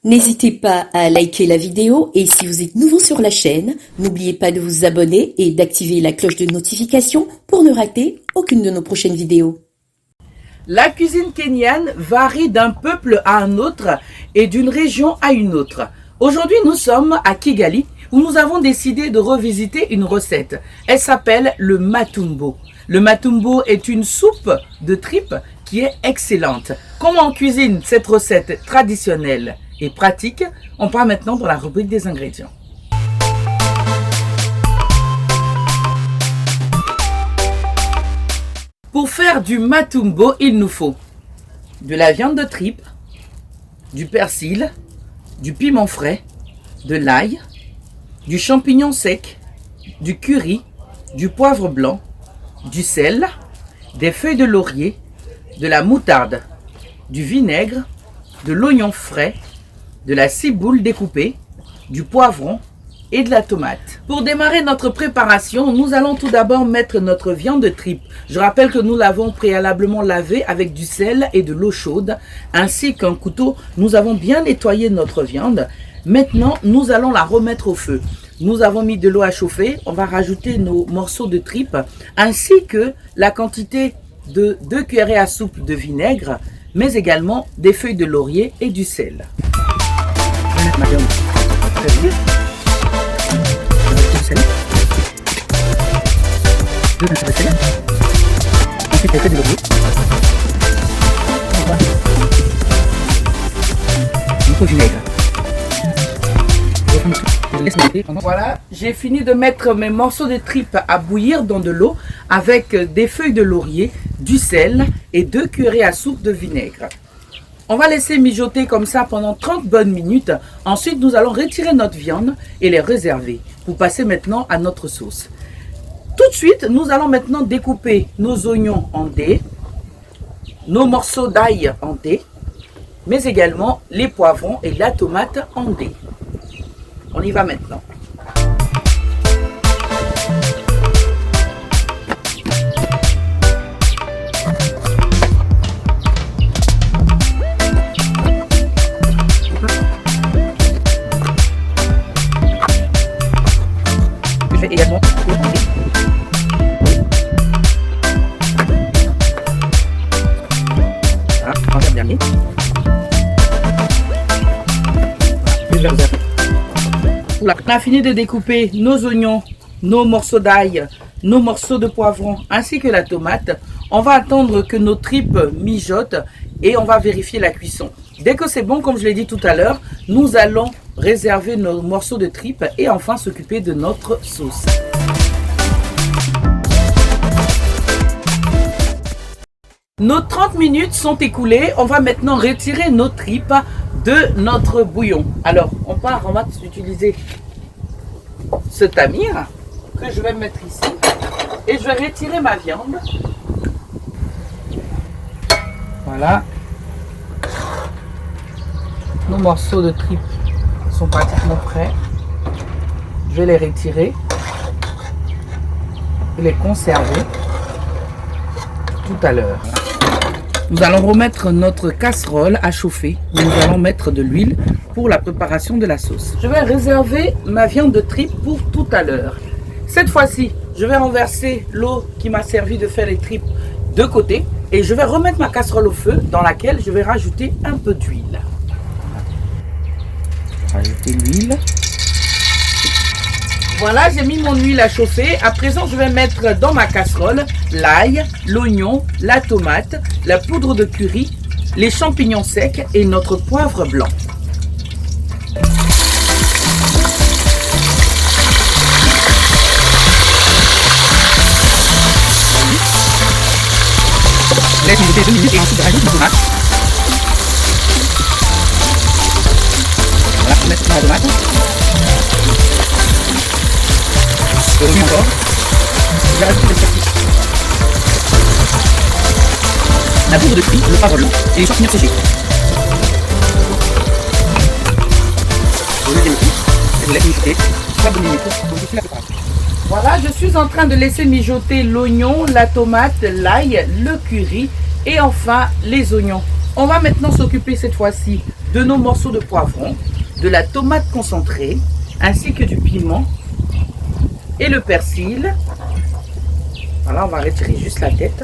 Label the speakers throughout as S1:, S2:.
S1: N'hésitez pas à liker la vidéo et si vous êtes nouveau sur la chaîne, n'oubliez pas de vous abonner et d'activer la cloche de notification pour ne rater aucune de nos prochaines vidéos.
S2: La cuisine kenyane varie d'un peuple à un autre et d'une région à une autre. Aujourd'hui, nous sommes à Kigali où nous avons décidé de revisiter une recette. Elle s'appelle le matumbo. Le matumbo est une soupe de tripes qui est excellente. Comment on cuisine cette recette traditionnelle et pratique? On part maintenant dans la rubrique des ingrédients. Pour faire du matumbo, il nous faut de la viande de tripe, du persil, du piment frais, de l'ail, du champignon sec, du curry, du poivre blanc, du sel, des feuilles de laurier, de la moutarde, du vinaigre, de l'oignon frais, de la ciboule découpée, du poivron et de la tomate. Pour démarrer notre préparation, nous allons tout d'abord mettre notre viande de tripe. Je rappelle que nous l'avons préalablement lavée avec du sel et de l'eau chaude, ainsi qu'un couteau. Nous avons bien nettoyé notre viande. Maintenant, nous allons la remettre au feu. Nous avons mis de l'eau à chauffer. On va rajouter nos morceaux de tripe, ainsi que la quantité de 2 cuillerées à soupe de vinaigre, mais également des feuilles de laurier et du sel. Ensuite, les feuilles de laurier. Du vinaigre. Voilà, j'ai fini de mettre mes morceaux de tripes à bouillir dans de l'eau avec des feuilles de laurier, du sel et 2 cuillerées à soupe de vinaigre. On va laisser mijoter comme ça pendant 30 bonnes minutes. Ensuite, nous allons retirer notre viande et les réserver pour passer maintenant à notre sauce. Tout de suite, nous allons maintenant découper nos oignons en dés, nos morceaux d'ail en dés, mais également les poivrons et la tomate en dés. On y va maintenant. Je fais également un dernier. On a fini de découper nos oignons, nos morceaux d'ail, nos morceaux de poivron ainsi que la tomate. On va attendre que nos tripes mijotent et on va vérifier la cuisson. Dès que c'est bon, comme je l'ai dit tout à l'heure, nous allons réserver nos morceaux de tripes et enfin s'occuper de notre sauce. Nos 30 minutes sont écoulées. On va maintenant retirer nos tripes de notre bouillon. Alors, on va utiliser ce tamir que je vais mettre ici et je vais retirer ma viande. Voilà. Nos morceaux de tripes sont pratiquement prêts. Je vais les retirer et les conserver tout à l'heure. Nous allons remettre notre casserole à chauffer. Nous allons mettre de l'huile pour la préparation de la sauce. Je vais réserver ma viande de tripe pour tout à l'heure. Cette fois-ci, je vais renverser l'eau qui m'a servi de faire les tripes de côté et je vais remettre ma casserole au feu dans laquelle je vais rajouter un peu d'huile. Rajouter l'huile. Voilà, j'ai mis mon huile à chauffer. À présent, je vais mettre dans ma casserole l'ail, l'oignon, la tomate, la poudre de curry, les champignons secs et notre poivre blanc. Laisse mijoter 2 minutes et ensuite rajoute une tomate. Voilà, on met la tomate. Je remets encore. Je vais rajouter la poudre de curry, le poivre blanc et les champignons séchés. Je mets les trucs et je laisse mijoter 3 minutes. Donc je suis la préparation. Voilà, je suis en train de laisser mijoter l'oignon, la tomate, l'ail, le curry et enfin les oignons. On va maintenant s'occuper cette fois-ci de nos morceaux de poivron, de la tomate concentrée, ainsi que du piment et le persil. Voilà, on va retirer juste la tête.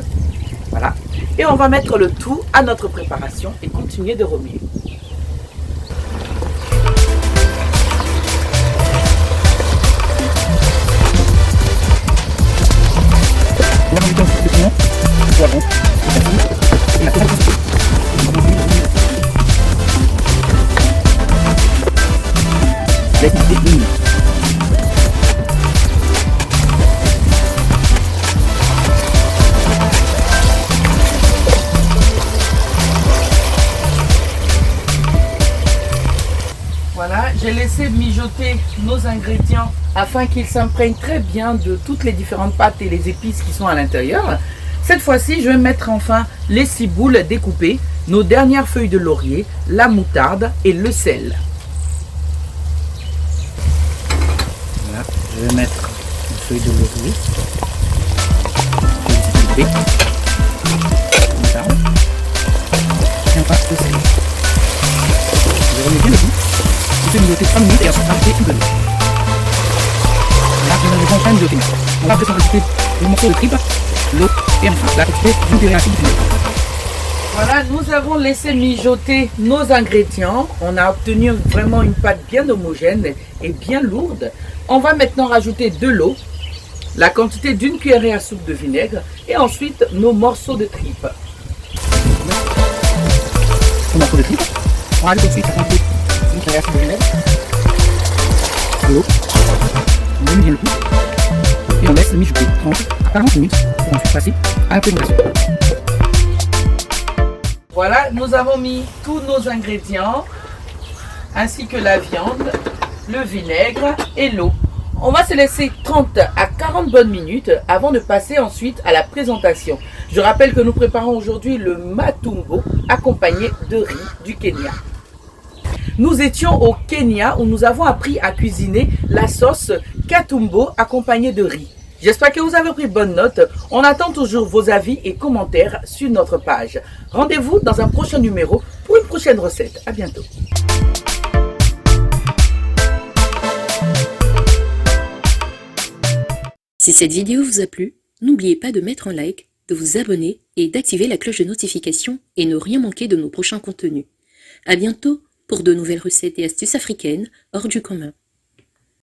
S2: Voilà. Et on va mettre le tout à notre préparation et continuer de remuer. Voilà, j'ai laissé mijoter nos ingrédients afin qu'ils s'imprègnent très bien de toutes les différentes pâtes et les épices qui sont à l'intérieur. Cette fois-ci, je vais mettre enfin les ciboules découpées, nos dernières feuilles de laurier, la moutarde et le sel. Voilà, je vais mettre une feuille de laurier, moutarde, et enfin le sel. Je remets bien le goût. Je vais mijoter 3 minutes et ensuite rajouter une gelée. Là, je vais en train de mijoter. On va après rajouter le morceau de tripe, l'eau et enfin la quantité d'une cuillère à soupe de vinaigre. Voilà, nous avons laissé mijoter nos ingrédients. On a obtenu vraiment une pâte bien homogène et bien lourde. On va maintenant rajouter de l'eau, la quantité d'une cuillère à soupe de vinaigre et ensuite nos morceaux de tripe. Le morceau de tripe. On rajoute ensuite la quantité d'une cuillère à soupe de vinaigre, l'eau, on met bien le tout et on laisse mijoter 30 à 40 minutes pour ensuite passer à la présentation. Voilà, nous avons mis tous nos ingrédients ainsi que la viande, le vinaigre et l'eau. On va se laisser 30 à 40 bonnes minutes avant de passer ensuite à la présentation. Je rappelle que nous préparons aujourd'hui le matumbo accompagné de riz du Kenya. Nous étions au Kenya où nous avons appris à cuisiner la sauce katumbo accompagnée de riz. J'espère que vous avez pris bonne note. On attend toujours vos avis et commentaires sur notre page. Rendez-vous dans un prochain numéro pour une prochaine recette. À bientôt.
S1: Si cette vidéo vous a plu, n'oubliez pas de mettre un like, de vous abonner et d'activer la cloche de notification et ne rien manquer de nos prochains contenus. À bientôt pour de nouvelles recettes et astuces africaines hors du commun.